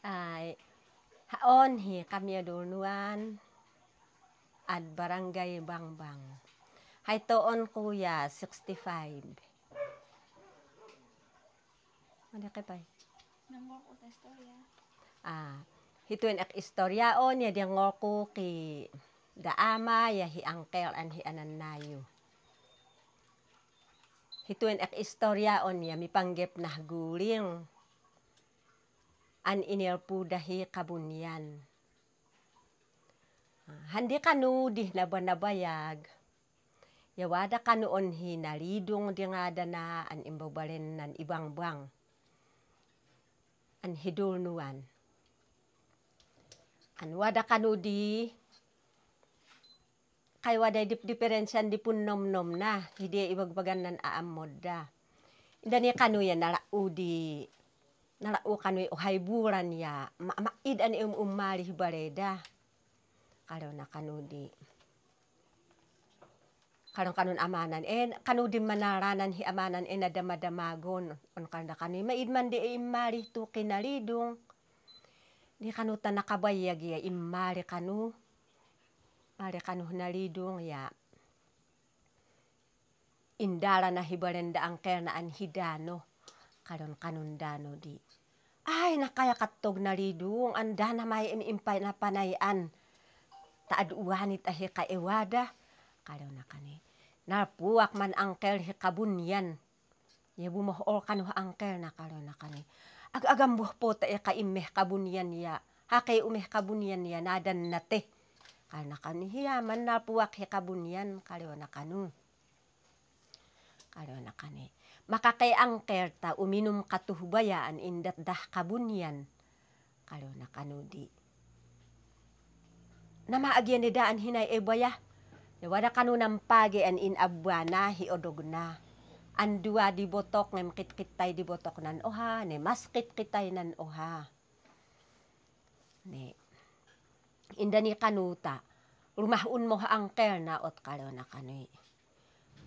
Ay, haon hi kami adulnuan at barangay Bangbang. Hay toon kuya, 65. Ano kay pay? Nangok ko ta istorya. Hituin ak istoryaon ya di ngoko ki daama ya hi angkel an hi ananayo. Hituin ak istoryaon ya mipanggep nah guling. An inilpu dahi kabunyan. Handi kanu di nabayag. Yawada kanuon hinalidong di nga dana an imbabalen nan ibangbang. An hidulnuan. An wada kanu di kay wada diferensyan di pun nom na. Hindi ibagbagan nan aamod da. Indani kanu ya nalau di nalau kanu uhay buran ya. Maid an umali hibaleda. Kalo na kanu di. Kanun amanan kanu di manaranan hi amanan nadamadamagon on kanda kanu maid man di imali tu kinalidong di kanu ta nakabayag ya imali kanu nalidong ya indala na hibalenda angkel na an hidano kanun dano di ay nakaya katog nalidong anda na may impay na panayan taaduanit ahi kaewada kalo na kani napuak man angkel hi kabunyan ya bumohol kanu angkel na kalo na kani agam buh po ta kaimeh kabunyan ya hakay umeh kabunyan ya nadan nate kalo na kani hiyaman napuak hi kabunyan kalo na kanu makakay angkel ta uminum katuhbayaan indat dah kabunyan kalo na kanu di namaagyan ni daan hinay ebaya. Wada kanu nampage an inabwana hi odog na. Andua di botok ngem kitkitay di botok nan oha. Ne mas kitkitay nan oha. Ne. Indani kanuta. Lumahun mo angkel na ot kalo na kanu.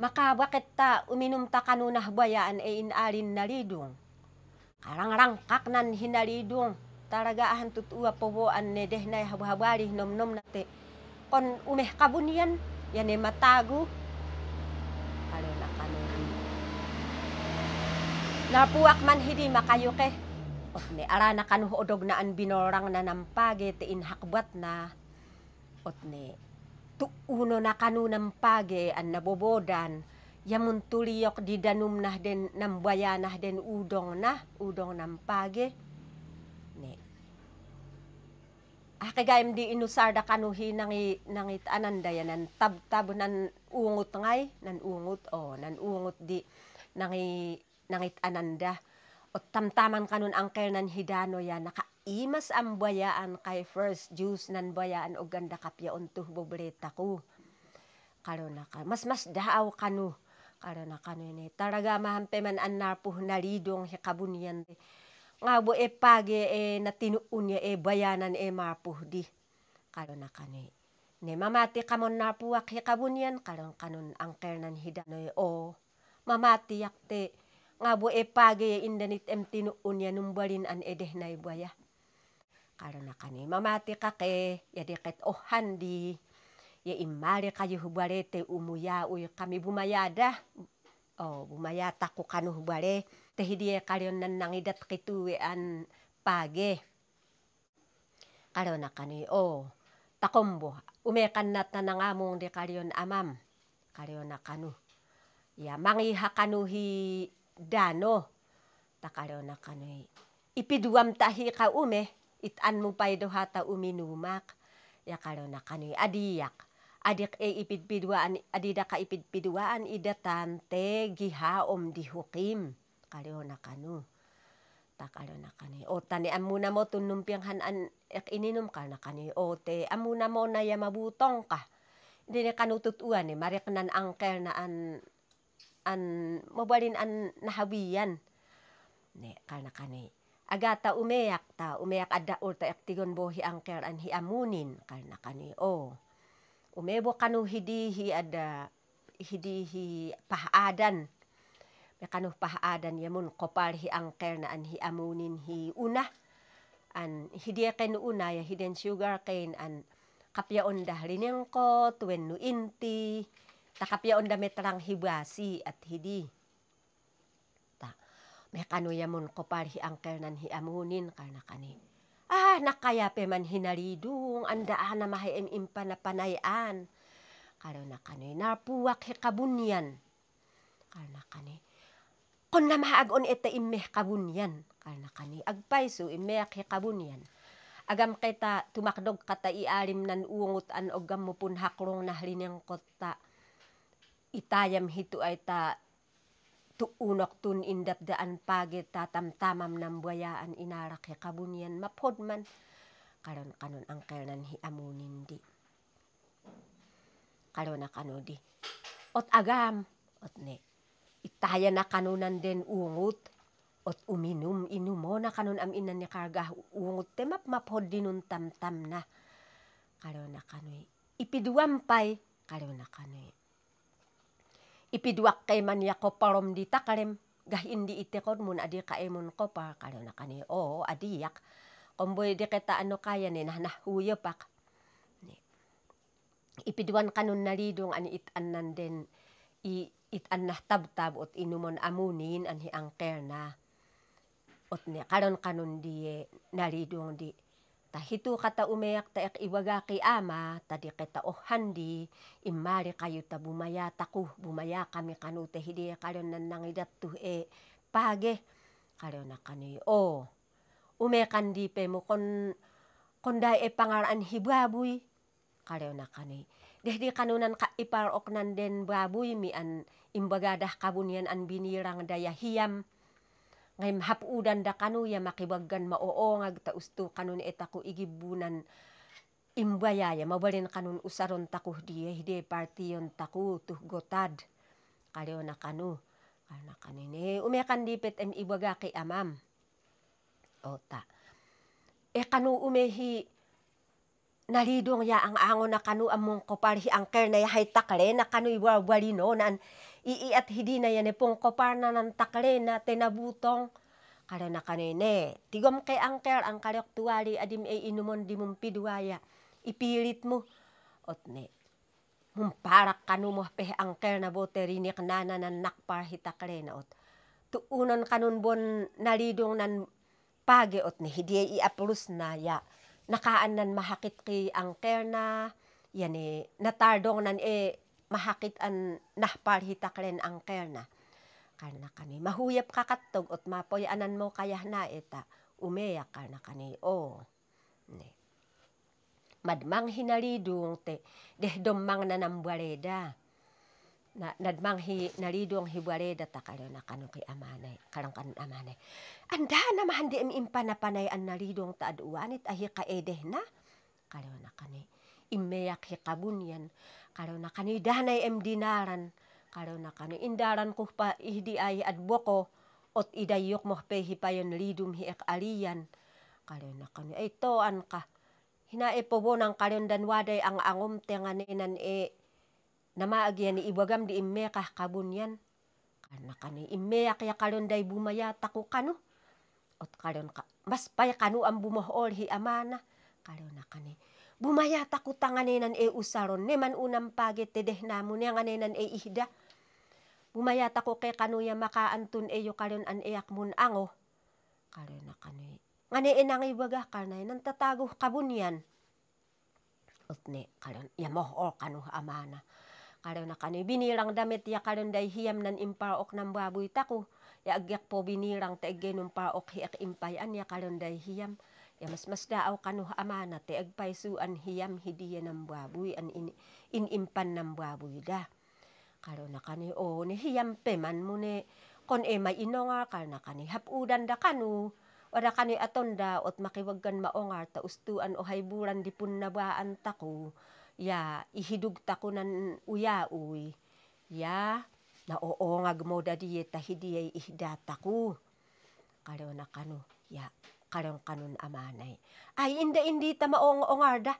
Maka bakit ta uminum ta kanu na bayaan inalin na lidong. Karang-rangkak nan hinalidong. Talaga ahan tutua poboan ne deh na habari nom nate. Kon umeh kabunyan. Yan matago. Kalo na kanu di. Napuak man hidi makayuke. Ot ne arana kanu odog na an binorang na nampage te inhakbat na. Ot ne tuuno na kanu nampage an nabobodan. Yamun tuliyok di danum nah den nambaya nah den udong nampage. Ne. Kagayam di inusarda kanuhi nangit ananda yanan tab nan ungot ngay nan ungot di nangit ananda o tamtaman kanun angkel nan hidano ya nakaimas ang bayaan kay first juice nan bayaan o ganda kapya untuh bobleta ko kalo na ka mas daaw kanu kalo na kanu ni talaga mahampe man an narpuh nalidong hi kabunyan nga bo page natinuun ya bayanan marpuh di kalo na kani ne mamati kamon napuak hi kabunyan kalon kanun angkel nan hidanoy mamati yakte nga bo page indanit tinuun ya numbalin an edeh na baya kalo na kani mamati kake ya deket handi ya imali kayo hubalete umuya uy kami bumayada bumayata ko kanu hubale tehidie kalyon nan nangidat kituwean page. Kalo na kani takombo umekan na tanangamong de kalyon amam. Kalo na kanu. Ya mangiha kanu hi dano. Takalo na kanu. Ipiduam tahi ka itan mo pay dohata uminumak. Ya kalo na kanu adiyak. Adik ipidpiduaan adida ka ipidpiduaan idatan te gihaom di hukim. Kalo na kanu. Takalo na kani. Tani amuna mo tunumpianghan an ininum ka na kani. Te amuna mo na ya mabutong ka. Hindi na kanututuan marek nan angkel na an mabalin an nahawiyan. Ne kana kani. Agata umeyak adaul ta ektigon bohi angkel an hi amunin. Kana kani umebo kanu hidihi pahadan. Kanu pahadan yamun kopal hi angkel na an hi amunin hi una. an hidi ken unay hidden sugar cane an kapyaon da linengko tuwen no inti takapyaon da metrang hibasi at hidi ta may kanuyamun ko par hi angkel nan hi amunin karna kani nakaya pe man hinaridung andaan na mahay impa na panayan kalo na kani napuwak hi kabunyan karna kani kon na maagon ete immeh kabunyan karna kani agpayso immeak hi kabunyan agam kita tumakdog kata ialim nan ungot an ogam mo pun haklong na lineng kota itayam hito ay ta tuunok tun indap daan pagit tatamtamam ng buayaan inarak hi kabunyan mapod man karon kanon angkel nan hi amunin di karon na kano di ot agam ot ne itaya na kanunan den ungot ot uminum inumo na kanon am inan ni karga ungot te mapod dinun tamtam na karon na kanoy ipiduampay karon na kanoy ipiduak kay man ya ko parom di takalem gah indi itekod mun adi kaemon ko pa karon na kanoy adiyak komboy di kita ano kaya ni nahuyo pak ipiduan kanon nalidong ani itan nan den itan na tabtab ot inumon amunin an hi angker na ot ne karon kanon di nalidong di tahitu kata umeyak ta ek iwaga kay ama tadi kita handi imari kayo ta bumaya taku bumaya kami kanute hidi karon nan nangidat tu page karon na kanoy umekan di pe mo kon dai pangaran hi baboy karon na kanoy dehdi kanunan ka iparok nan den baboy mi an imbagadah kabunyan an binirang daya hiyam ngem hapudan da kanu ya makibaggan maoongag ta usto kanun etako igibunan imbayaya mabalin kanun usaron taku di hide partiyon taku tuh gotad kalyo na kanu karna kanine umekan dipet ibaga kay amam ota kanu umehi nalidong ya ang angon na kanu among kopar hi angker na yahay takle na kanu iwarwarino nan iiat hidi na yan pong kopar na ng takle na tenabutong kala na kanine tigom kay angker ang kalyok tuwali adim inumon di mong piduaya ipilit mo ot ne mumparak kanu mo pe angker na boterinik nana nan nakpar hi takle na ot tuunon kanun bon nalidong nan page ot ne hidi iaplus na ya nakaan nan mahakit kay angker na yan natardong nan mahakit an nahpar hitaklen angker na karna kani mahuyap kakatog ot mapoy anan mo kayah na eta umeyak karna kani ne madmang hinalidong te dehdom mang nanambareda na nadmang nalidong hibareda ta karon na kanu kay amanay karang kan amanay anda na mahandi impa na panay an nalidong ta aduanit ahi ka edeh na karon na kani imeyak hi kabunyan karon na kani danay dinaran karon na kani indaran ko pa ihdi ay adboko ot idayok mo pe hipayon lidum hi ek aliyan karon na kani ay toan ka hinae po bonang karon dan waday ang angom tenganenan namaagyan ni ibagam di immekah kabunyan karna kani immeyak ya karon day bumaya taku kanu ot karon ka mas pay kanu ang bumohol hi amana karon na kani bumaya taku tanganenan usaron ne man unam pagit tedeh namun yang anenan ihda bumaya taku kay kanu ya makaantun yo karon an eyak mun ango karon na kani ngane enang ibaga karna nan tatago kabunyan ot ne karon ya mohol kanu amana karon na kani binirang damit ya karon day hiyam nan impaok ng baboy taku ya agyak po binirang te genum paok hiak impayan ya karon day hiyam ya mas daaw kanu amana te agpaysuan hiyam hidiya ng baboy an inimpan ng baboy da karon na kani ni hiyam pe man mo ne kon may inongar karna kani hapudan da kanu wala kani atonda ot makiwaggan maongar ta ustuan o hayburan di pun nabaan taku ya ihidug tako nan uyaoy ya naoongag mo dadi ta hidiyay ihdata ko karon na kanu ya karon kanun amanay ay indi ta maoongarda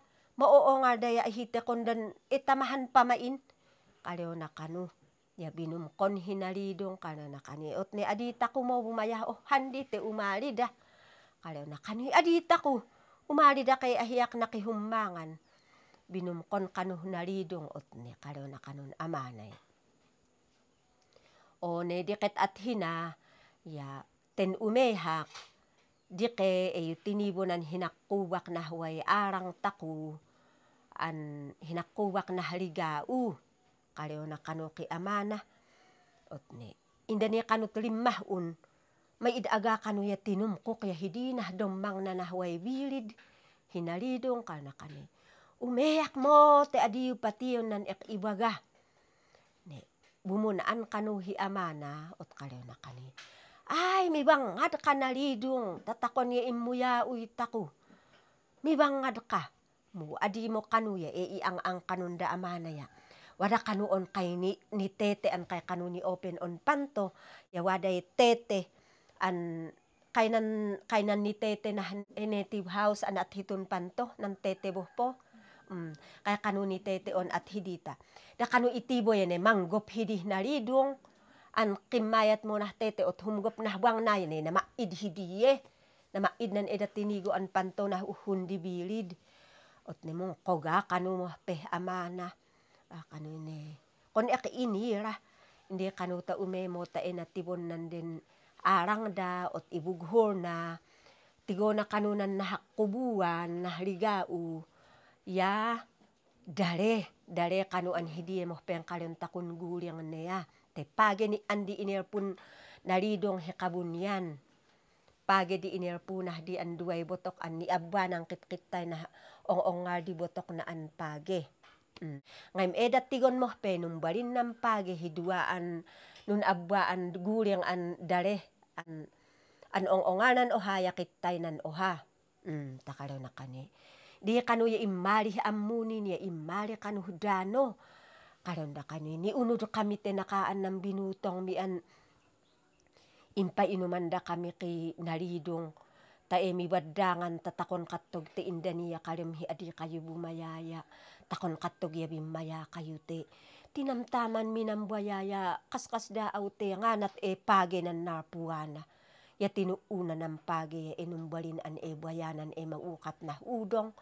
ya ihite kondan itamahan pamain karon na kanu ya binumkon hinalidong karon na kani ot ni adita ko mo bumaya handi te umali da Kalaw na kani adita ko. Umali da kay ahiyak na kihummangan. Binumkon kanuh nalidong ot ni kalaw na kanun amanay. O ne diket at hina, ya ten umehak, dike tinibonan hinakubak na huway arang taku, an hinakubak na haligau, kalaw na kanu ki amana, ot ni. Inda ni kanut limahun, may idaga kanu ya tinumkok ya hidinah dommang na nahuway bilid, hinalidong kal na kani. Umeyak mo te adiu patiyon nan ek ibaga. Ne, bumunaan kanu hi amana, ot kalaw na kani. Ay, may bangad ka nalidong, tatakon ya imuya taku. May bangad ka. Mu adi mo kanu ya, iang kanunda amana ya. Wada kanuon kay ni tete an kay kanu ni open on panto, ya waday tete an kainan ni tete na native house an at hitun panto nan tete boh po. Kaya kanu ni tete on at hidita. Da kanu itibo yan manggop hidih nalidong, an kimayat mo nah tete ot humgop nah buang na yan na maid hidiye, na maid nan edat tinigo an panto nah uhun di bilid. Ot ni mong koga kanu mo peh amana. Kanu ni kon ek inira hindi kanu ta umemo ta enatibon nan den arang da ot ibughor na tigo na kanunan nahakubuan nahligau ya dare kanu an hidiye mo peng kalon takun guliang neya te page ni andi inerpun nalidong hekabunyan page di inerpunah di an duay botok an ni abba nang kitkitay na ong-ongar di botok na an page. Ngayon edat tigon mo pe nung balin ng page hiduaan nun abbaan guliang an dare an ong-onganan oha yakitay nan oha. Takalaw na kani. Di kanu ya imali amunin ya imali kanu dano. Kalaw na kani ni unod kami tenakaan ng binutong mian impa inumanda kami ki nalidong. Tae mi badangan tatakon katog te indaniya kalim hi adi kayo bumayaya. Takon katog ya bimaya kayo te. Tinamtaman minambayaya kaskas daaw te nganat page nan narpuana. Ya tinuuna ng page ya inumbalin an bayanan maukat na udong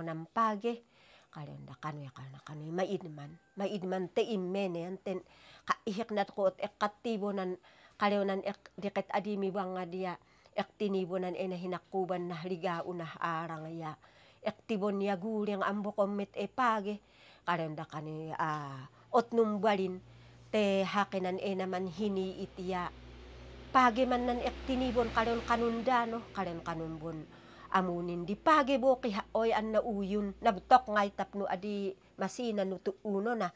ng page. Kalenda kanu ya kanu maidman te immene yan ten kaihik nat ko at ekatibo nan kaleunan diket adimi bang dia ek tinibonan na hinakuban na ligao na arang ya ek tibon ya guling ambo komit page kalenda kani ot numbalin te hakenan naman hini itiya page man nan ek tinibon kaleon kanundano kaleon kanumbon amunin di page boki oy an nauyun nabtok ngay tapno adi masina nutu uno na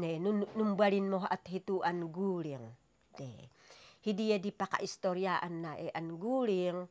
ne numbalin mo at hituan guling de hidiya di pakaistoryaan na an guling